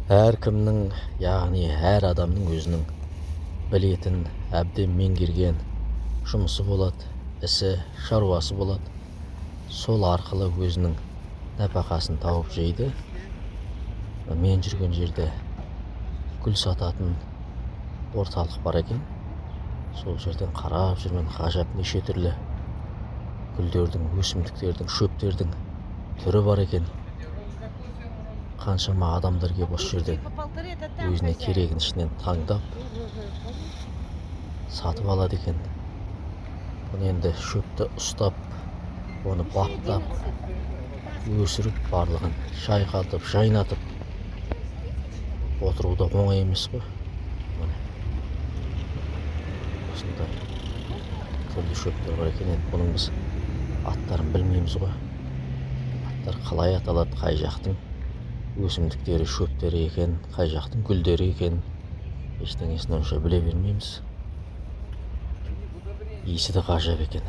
Әркімнің, яғни әр адамның өзінің білетін, әбден меңгерген жұмысы болады, ісі, шаруасы болады. Сол арқылы өзінің нәпақасын тауып жейді. Мен жүрген жерде гүл сататын орталық бар екен. Сол жерден қарап жүрмін, ғажап неше түрлі гүлдердің, өсімдіктердің, шөптердің түрі бар екен. Қаншама адамдар келіп осы жерден өзіне керегін ішінен таңдап сатып алады екен. Бұны енді шөпті ұстап, оны баптап, өсіріп, барлығын шайқалтып, жайнатып отыру да оңай емес қой. Осындай түрлі шөптер бар екен. Енді бұның біз аттарын білмейміз ғой. Аттар қалай аталады, қай жақтың өсімдіктері, шөптері екен, қай жақтың гүлдері екен, ештеңесін онша біле бермейміз. Иісі де ғажап екен.